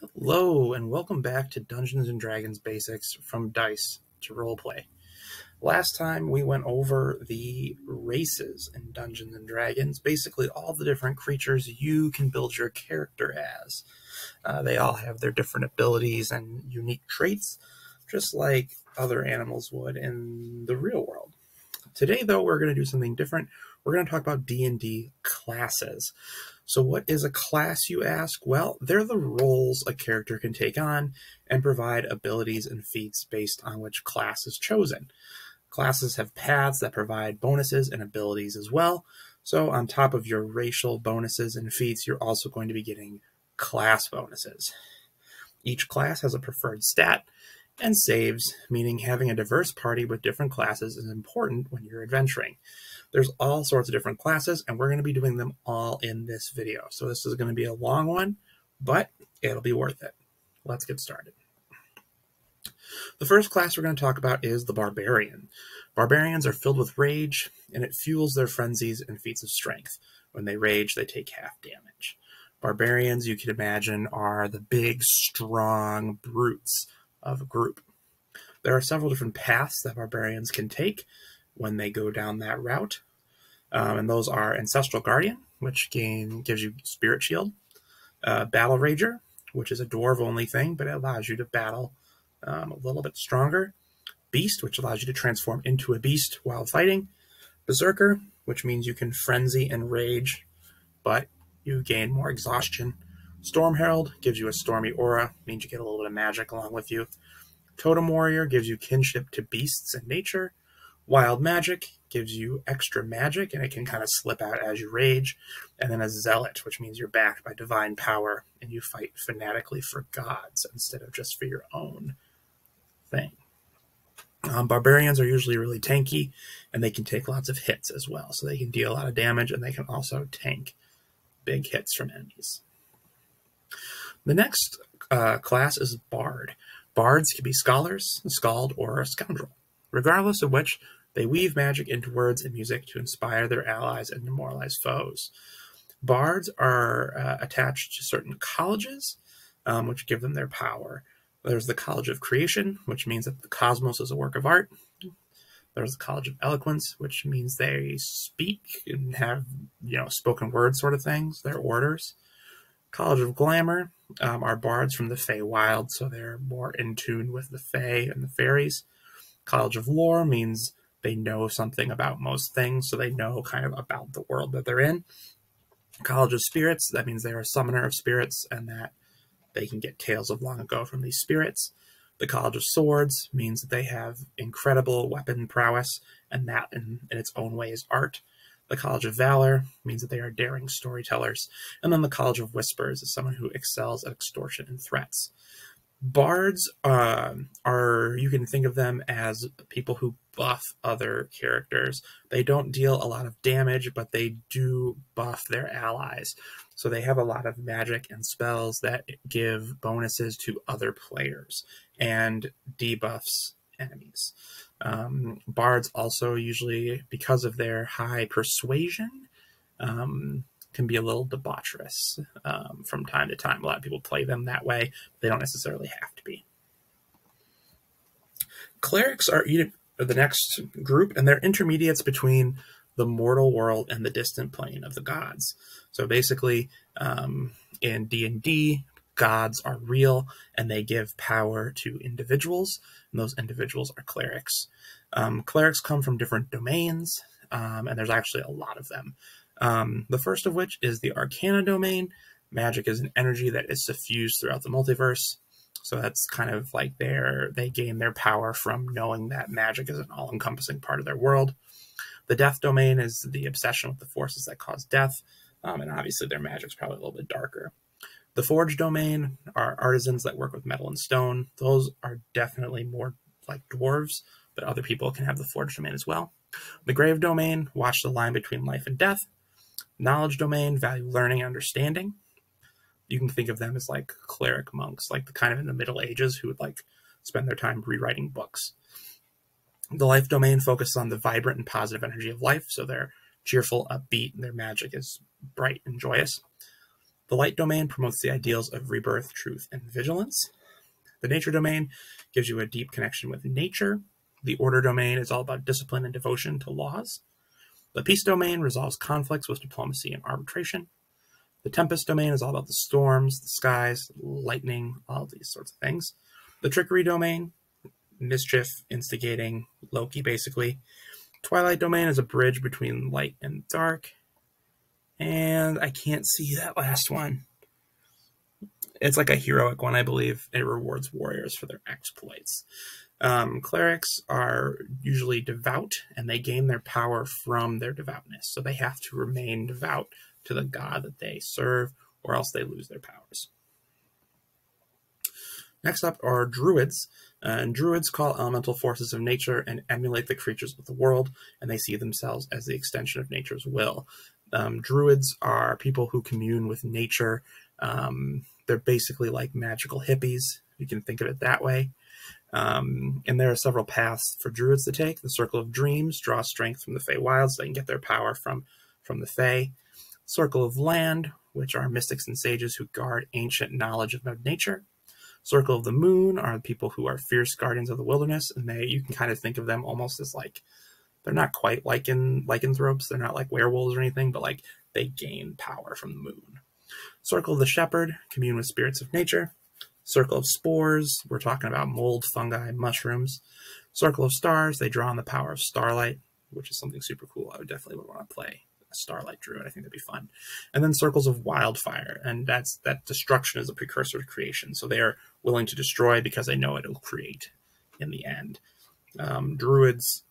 Hello, and welcome back to Dungeons & Dragons Basics from Dice to Roleplay. Last time we went over the races in Dungeons & Dragons, basically all the different creatures you can build your character as. They all have their different abilities and unique traits, just like other animals would in the real world. Today, though, we're going to do something different. We're going to talk about D&D classes. So what is a class, you ask? Well, they're the roles a character can take on and provide abilities and feats based on which class is chosen. Classes have paths that provide bonuses and abilities as well. So on top of your racial bonuses and feats, you're also going to be getting class bonuses. Each class has a preferred stat and saves, meaning having a diverse party with different classes is important when you're adventuring. There's all sorts of different classes, and we're going to be doing them all in this video. So this is going to be a long one, but it'll be worth it. Let's get started. The first class we're going to talk about is the Barbarian. Barbarians are filled with rage, and it fuels their frenzies and feats of strength. When they rage, they take half damage. Barbarians, you can imagine, are the big, strong brutes of a group. There are several different paths that barbarians can take when they go down that route, and those are Ancestral Guardian, which gives you Spirit Shield, Battle Rager, which is a dwarf-only thing, but it allows you to battle a little bit stronger, Beast, which allows you to transform into a beast while fighting, Berserker, which means you can frenzy and rage, but you gain more exhaustion, Storm Herald gives you a stormy aura, means you get a little bit of magic along with you, Totem Warrior gives you kinship to beasts and nature, Wild Magic gives you extra magic, and it can kind of slip out as you rage. And then a Zealot, which means you're backed by divine power, and you fight fanatically for gods instead of just for your own thing. Barbarians are usually really tanky, and they can take lots of hits as well. So they can deal a lot of damage, and they can also tank big hits from enemies. The next class is Bard. Bards can be scholars, a skald, or a scoundrel. Regardless of which, they weave magic into words and music to inspire their allies and demoralize foes. Bards are attached to certain colleges, which give them their power. There's the College of Creation, which means that the cosmos is a work of art. There's the College of Eloquence, which means they speak and have, spoken word sort of things. They're orders. College of Glamour are bards from the Feywild, so they're more in tune with the Fey and the fairies. College of Lore means they know something about most things, so they know kind of about the world that they're in. College of Spirits, that means they're a summoner of spirits, and that they can get tales of long ago from these spirits. The College of Swords means that they have incredible weapon prowess, and that in its own way is art. The College of Valor means that they are daring storytellers. And then the College of Whispers is someone who excels at extortion and threats. Bards you can think of them as people who buff other characters. They don't deal a lot of damage, but they do buff their allies. So they have a lot of magic and spells that give bonuses to other players and debuffs enemies. Bards also usually, because of their high persuasion, can be a little debaucherous from time to time. A lot of people play them that way. They don't necessarily have to be. Clerics are the next group, and they're intermediates between the mortal world and the distant plane of the gods. So basically, in D&D, gods are real, and they give power to individuals, and those individuals are clerics. Clerics come from different domains, and there's actually a lot of them. The first of which is the Arcana domain. Magic is an energy that is suffused throughout the multiverse. So that's kind of like they gain their power from knowing that magic is an all-encompassing part of their world. The Death domain is the obsession with the forces that cause death, and obviously their magic's probably a little bit darker. The Forge domain are artisans that work with metal and stone. Those are definitely more like dwarves, but other people can have the Forge domain as well. The Grave domain, watch the line between life and death. Knowledge domain, value learning and understanding. You can think of them as like cleric monks, like the kind of in the Middle Ages who would like spend their time rewriting books. The Life domain focuses on the vibrant and positive energy of life, so they're cheerful, upbeat, and their magic is bright and joyous. The light domain promotes the ideals of rebirth, truth, and vigilance. The nature domain gives you a deep connection with nature. The order domain is all about discipline and devotion to laws. The peace domain resolves conflicts with diplomacy and arbitration. The tempest domain is all about the storms, the skies, lightning, all these sorts of things. The trickery domain, mischief, instigating, Loki basically. Twilight domain is a bridge between light and dark. And I can't see that last one. It's like a heroic one, I believe. It rewards warriors for their exploits. Clerics are usually devout, and they gain their power from their devoutness. So they have to remain devout to the god that they serve, or else they lose their powers. Next up are druids. And druids call elemental forces of nature and emulate the creatures of the world, and they see themselves as the extension of nature's will. Druids are people who commune with nature. They're basically like magical hippies. You can think of it that way. And there are several paths for druids to take. The Circle of Dreams draws strength from the Fey Wilds. So they can get their power from the Fey. Circle of Land, which are mystics and sages who guard ancient knowledge of nature. Circle of the Moon are the people who are fierce guardians of the wilderness, and you can kind of think of them almost as like, they're not quite lycanthropes, they're not like werewolves or anything, but like they gain power from the moon. Circle of the Shepherd, commune with spirits of nature. Circle of Spores, we're talking about mold, fungi, mushrooms. Circle of Stars, they draw on the power of starlight, which is something super cool. I would definitely want to play a starlight druid. I think that'd be fun. And then Circles of Wildfire, and that destruction is a precursor to creation. So they are willing to destroy because they know it'll create in the end. Druids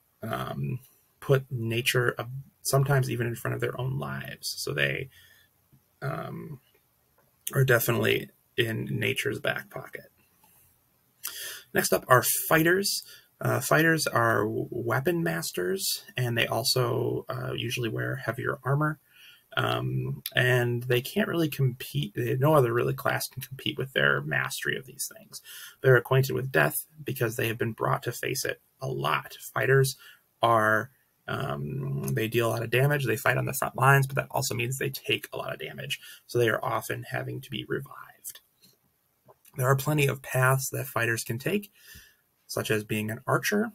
put nature sometimes even in front of their own lives. So they are definitely in nature's back pocket. Next up are fighters. Fighters are weapon masters, and they also usually wear heavier armor. And they can't really compete. No other really class can compete with their mastery of these things. They're acquainted with death because they have been brought to face it a lot. Fighters are, they deal a lot of damage. They fight on the front lines, but that also means they take a lot of damage. So they are often having to be revived. There are plenty of paths that fighters can take, such as being an archer.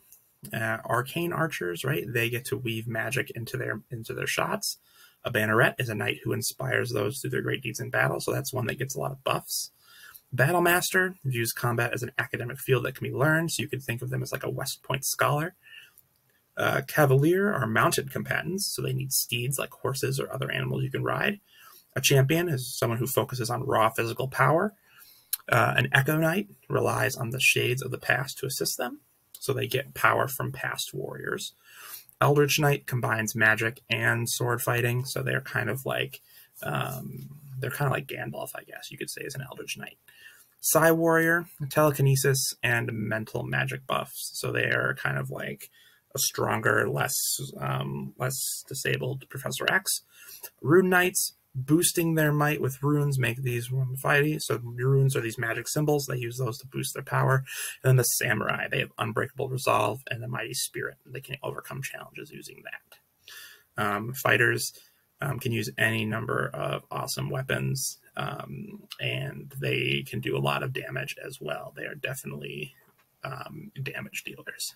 Arcane archers, right? They get to weave magic into their shots. A banneret is a knight who inspires those through their great deeds in battle, so that's one that gets a lot of buffs. Battle Master views combat as an academic field that can be learned, so you can think of them as like a West Point scholar. Cavalier are mounted combatants, so they need steeds like horses or other animals you can ride. A champion is someone who focuses on raw physical power. An Echo Knight relies on the shades of the past to assist them, so they get power from past warriors. Eldritch Knight combines magic and sword fighting, so they're kind of like Gandalf, I guess you could say, as an Eldritch Knight. Psi Warrior, telekinesis, and mental magic buffs, so they are kind of like a stronger, less disabled Professor X. Rune Knights, boosting their might with runes, make these fighty. So runes are these magic symbols. They use those to boost their power. And then the Samurai, they have unbreakable resolve and a mighty spirit. They can overcome challenges using that. Fighters can use any number of awesome weapons, and they can do a lot of damage as well. They are definitely damage dealers.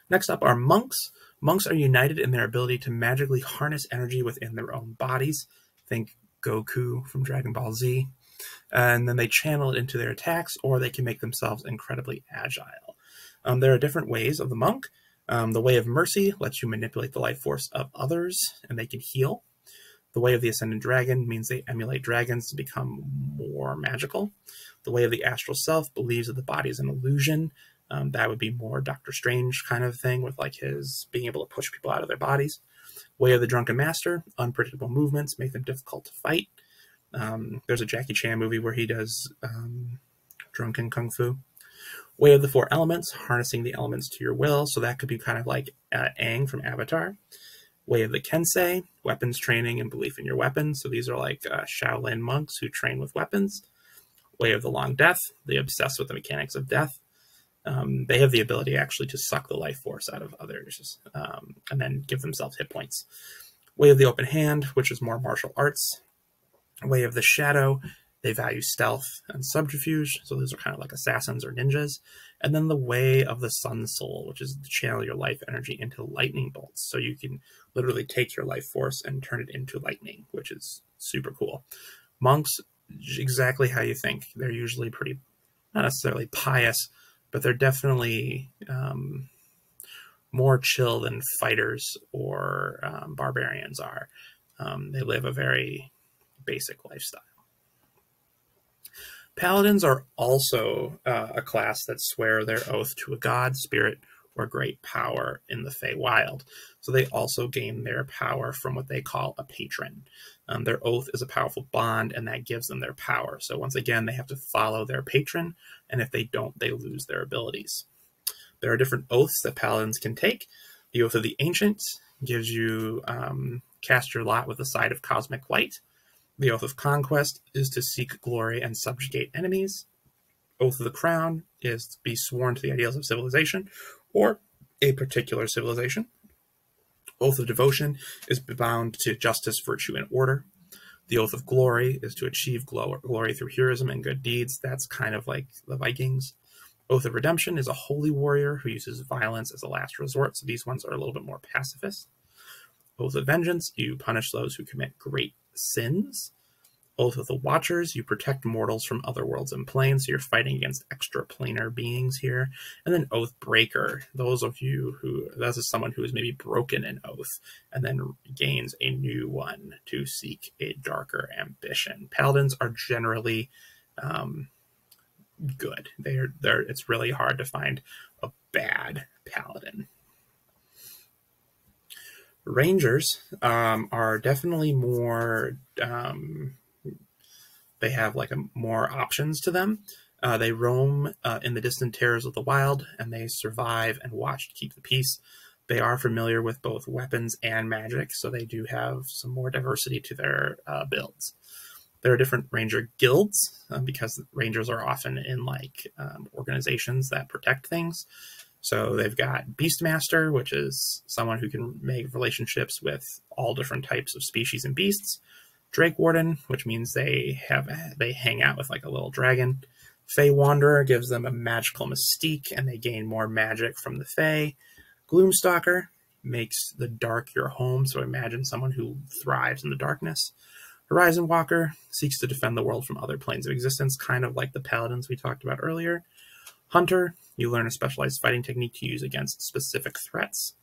Next up are monks. Monks are united in their ability to magically harness energy within their own bodies. Think Goku from Dragon Ball Z. And then they channel it into their attacks, or they can make themselves incredibly agile. There are different ways of the monk. The Way of Mercy lets you manipulate the life force of others, and they can heal. The Way of the Ascendant Dragon means they emulate dragons to become more magical. The Way of the Astral Self believes that the body is an illusion. That would be more Doctor Strange kind of thing, with like his being able to push people out of their bodies. Way of the Drunken Master, unpredictable movements make them difficult to fight. There's a Jackie Chan movie where he does drunken kung fu. Way of the Four Elements, harnessing the elements to your will, so that could be kind of like Aang from Avatar. Way of the Kensei, weapons training and belief in your weapons, so these are like Shaolin monks who train with weapons. Way of the Long Death, they obsess with the mechanics of death. They have the ability actually to suck the life force out of others and then give themselves hit points. Way of the Open Hand, which is more martial arts. Way of the Shadow, they value stealth and subterfuge, so those are kind of like assassins or ninjas. And then the Way of the Sun Soul, which is to channel your life energy into lightning bolts, so you can literally take your life force and turn it into lightning, which is super cool. Monks, exactly how you think. They're usually pretty, not necessarily pious, but they're definitely more chill than fighters or barbarians are. They live a very basic lifestyle. Paladins are also a class that swear their oath to a god, spirit, or great power in the Feywild. So they also gain their power from what they call a patron. Their oath is a powerful bond, and that gives them their power. So once again, they have to follow their patron, and if they don't, they lose their abilities. There are different oaths that paladins can take. The Oath of the Ancient gives you cast your lot with the side of cosmic light. The Oath of Conquest is to seek glory and subjugate enemies. Oath of the Crown is to be sworn to the ideals of civilization or a particular civilization. Oath of Devotion is bound to justice, virtue, and order. The Oath of Glory is to achieve glory through heroism and good deeds. That's kind of like the Vikings. Oath of Redemption is a holy warrior who uses violence as a last resort, so these ones are a little bit more pacifist. Oath of Vengeance, you punish those who commit great sins. Oath of the Watchers, you protect mortals from other worlds and planes, so you're fighting against extraplanar beings here. And then Oath Breaker, those of you who, this is someone who has maybe broken an oath and then gains a new one to seek a darker ambition. Paladins are generally good. It's really hard to find a bad paladin. Rangers are definitely more, they have like more options to them. They roam in the distant terrors of the wild, and they survive and watch to keep the peace. They are familiar with both weapons and magic, so they do have some more diversity to their builds. There are different ranger guilds because rangers are often in like organizations that protect things. So they've got Beastmaster, which is someone who can make relationships with all different types of species and beasts. Drake Warden, which means they hang out with like a little dragon. Fey Wanderer gives them a magical mystique, and they gain more magic from the Fey. Gloomstalker makes the dark your home, so imagine someone who thrives in the darkness. Horizon Walker seeks to defend the world from other planes of existence, kind of like the paladins we talked about earlier. Hunter, you learn a specialized fighting technique to use against specific threats.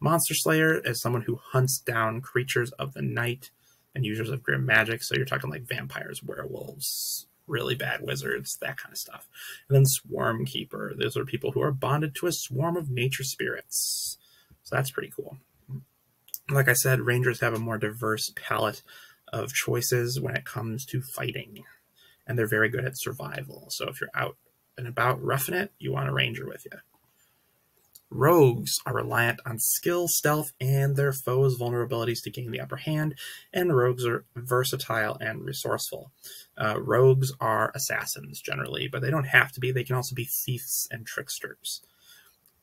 Monster Slayer is someone who hunts down creatures of the night and users of grim magic, so you're talking like vampires, werewolves, really bad wizards, that kind of stuff. And then Swarm Keeper, those are people who are bonded to a swarm of nature spirits. So that's pretty cool. Like I said, Rangers have a more diverse palette of choices when it comes to fighting, and they're very good at survival. So if you're out and about roughing it, you want a ranger with you. Rogues are reliant on skill, stealth, and their foes' vulnerabilities to gain the upper hand, and rogues are versatile and resourceful. Rogues are assassins generally, but they don't have to be. They can also be thieves and tricksters.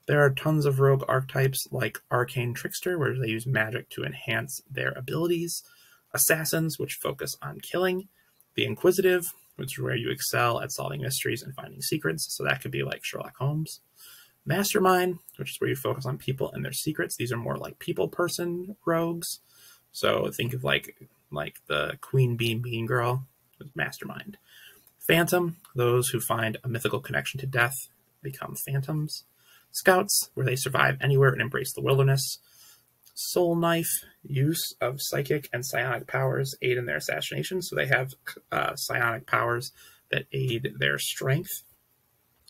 There are tons of rogue archetypes like Arcane Trickster, where they use magic to enhance their abilities. Assassins, which focus on killing. The Inquisitive, which is where you excel at solving mysteries and finding secrets, so that could be like Sherlock Holmes. Mastermind, which is where you focus on people and their secrets. These are more like people person rogues. So think of like the Queen Bee Mean Girl, Mastermind. Phantom, those who find a mythical connection to death become phantoms. Scouts, where they survive anywhere and embrace the wilderness. Soul Knife, use of psychic and psionic powers aid in their assassination, so they have psionic powers that aid their strength.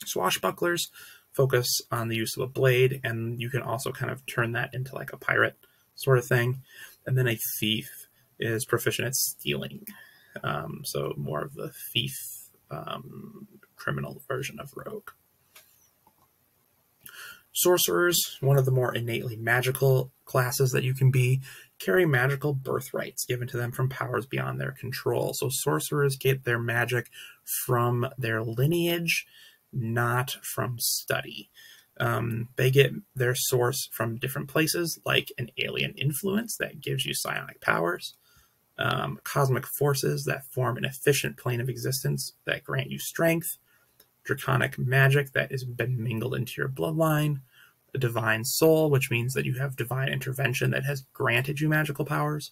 Swashbucklers focus on the use of a blade, and you can also kind of turn that into like a pirate sort of thing. And then a thief is proficient at stealing, so more of the thief criminal version of rogue. Sorcerers, one of the more innately magical classes that you can be, carry magical birthrights given to them from powers beyond their control. So sorcerers get their magic from their lineage, not from study. They get their source from different places, like an alien influence that gives you psionic powers. cosmic forces that form an efficient plane of existence that grant you strength, draconic magic that has been mingled into your bloodline, a divine soul, which means that you have divine intervention that has granted you magical powers,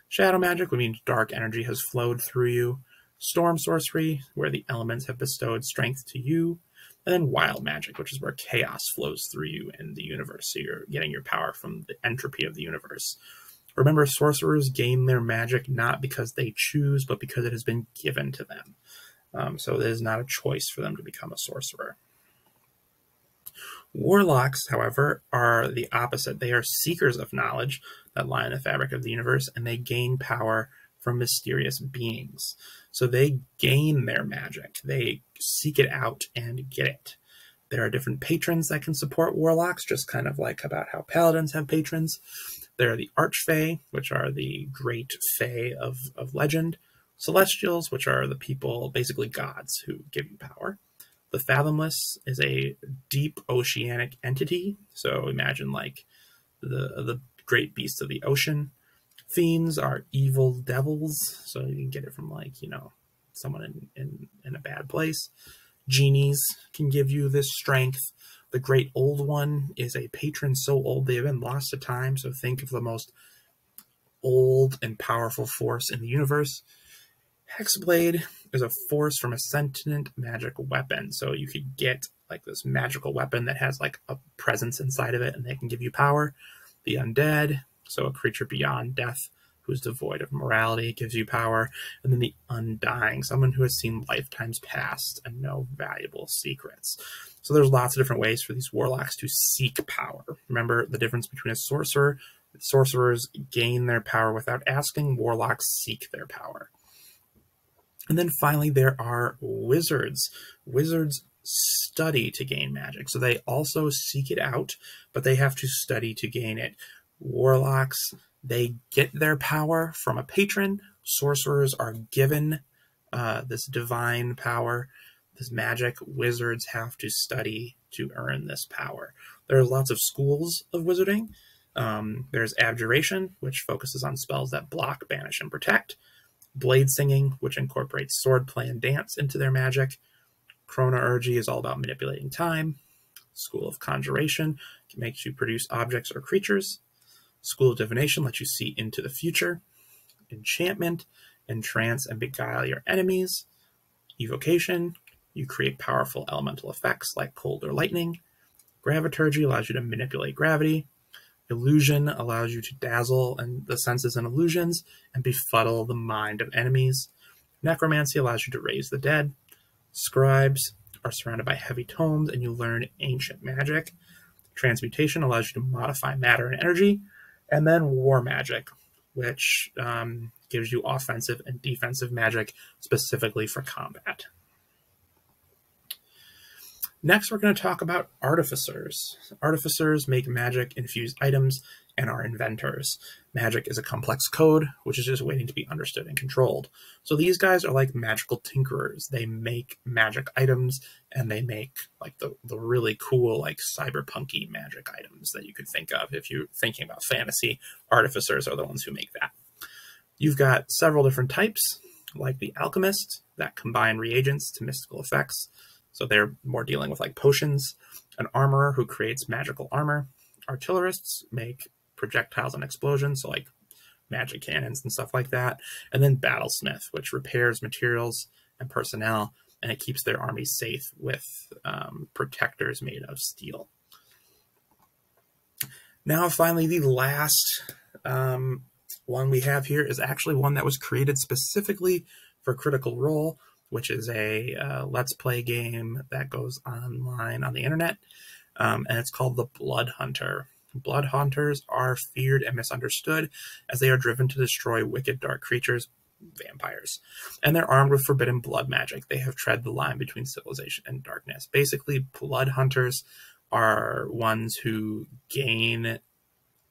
shadow magic, which means dark energy has flowed through you, storm sorcery, where the elements have bestowed strength to you, and then wild magic, which is where chaos flows through you in the universe, so you're getting your power from the entropy of the universe. Remember, sorcerers gain their magic not because they choose, but because it has been given to them. So it is not a choice for them to become a sorcerer. Warlocks, however, are the opposite. They are seekers of knowledge that lie in the fabric of the universe, and they gain power from mysterious beings. So they gain their magic. They seek it out and get it. There are different patrons that can support warlocks, just kind of like about how paladins have patrons. There are the archfey, which are the great fae of legend. Celestials, which are the people, basically gods, who give you power. The Fathomless is a deep oceanic entity. So imagine like the great beasts of the ocean. Fiends are evil devils. So you can get it from like, you know, someone in a bad place. Genies can give you this strength. The Great Old One is a patron so old they have been lost to time. So think of the most old and powerful force in the universe. Hexblade is a force from a sentient magic weapon. So you could get like this magical weapon that has like a presence inside of it and they can give you power. The Undead, so a creature beyond death who's devoid of morality, gives you power. And then the Undying, someone who has seen lifetimes past and know valuable secrets. So there's lots of different ways for these warlocks to seek power. Remember the difference between a sorcerer. Sorcerers gain their power without asking. Warlocks seek their power. And then finally, there are wizards. Wizards study to gain magic. So they also seek it out, but they have to study to gain it. Warlocks, they get their power from a patron. Sorcerers are given this divine power, this magic. Wizards have to study to earn this power. There's lots of schools of wizarding. There's Abjuration, which focuses on spells that block, banish, and protect. Blade Singing, which incorporates swordplay and dance into their magic. Chronourgy is all about manipulating time. School of Conjuration makes you produce objects or creatures. School of Divination lets you see into the future. Enchantment, entrance and beguile your enemies. Evocation, you create powerful elemental effects like cold or lightning. Graviturgy allows you to manipulate gravity. Illusion allows you to dazzle and the senses and illusions and befuddle the mind of enemies. Necromancy allows you to raise the dead. Scribes are surrounded by heavy tomes and you learn ancient magic. Transmutation allows you to modify matter and energy. And then war magic, which gives you offensive and defensive magic specifically for combat. Next, we're going to talk about artificers. Artificers make magic-infused items and are inventors. Magic is a complex code, which is just waiting to be understood and controlled. So these guys are like magical tinkerers. They make magic items, and they make like the really cool, like cyberpunky magic items that you could think of. If you're thinking about fantasy, artificers are the ones who make that. You've got several different types, like the alchemist, that combine reagents to mystical effects. So they're more dealing with like potions. An armorer who creates magical armor. Artillerists make projectiles and explosions, so like magic cannons and stuff like that. And then battlesmith, which repairs materials and personnel, and it keeps their armies safe with protectors made of steel. Now, finally, the last one we have here is actually one that was created specifically for Critical Role, which is a Let's Play game that goes online on the internet, and it's called the Blood Hunter. Blood Hunters are feared and misunderstood as they are driven to destroy wicked dark creatures, vampires, and they're armed with forbidden blood magic. They have tread the line between civilization and darkness. Basically, Blood Hunters are ones who gain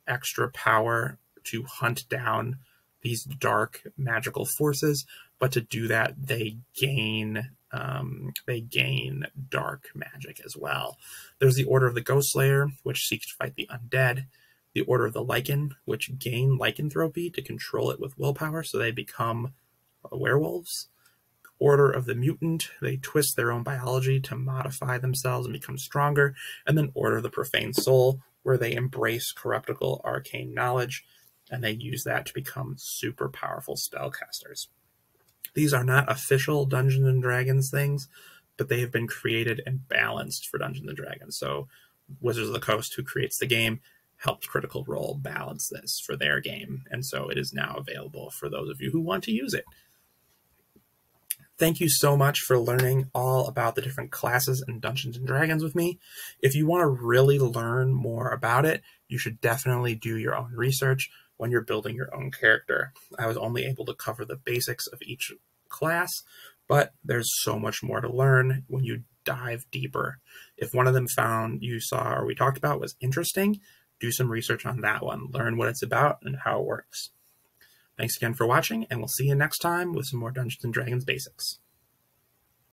extra power to hunt down these dark magical forces, but to do that, they gain dark magic as well. There's the Order of the Ghost Slayer, which seeks to fight the undead. the Order of the Lycan, which gain lycanthropy to control it with willpower, so they become werewolves. Order of the Mutant, they twist their own biology to modify themselves and become stronger. And then Order of the Profane Soul, where they embrace corruptible arcane knowledge, and they use that to become super powerful spellcasters. These are not official Dungeons & Dragons things, but they have been created and balanced for Dungeons & Dragons. So Wizards of the Coast, who creates the game, helped Critical Role balance this for their game. And so it is now available for those of you who want to use it. Thank you so much for learning all about the different classes in Dungeons & Dragons with me. If you want to really learn more about it, you should definitely do your own research when you're building your own character. I was only able to cover the basics of each class, but there's so much more to learn when you dive deeper. If one of them you saw or we talked about was interesting, do some research on that one. Learn what it's about and how it works. Thanks again for watching, and we'll see you next time with some more Dungeons & Dragons basics.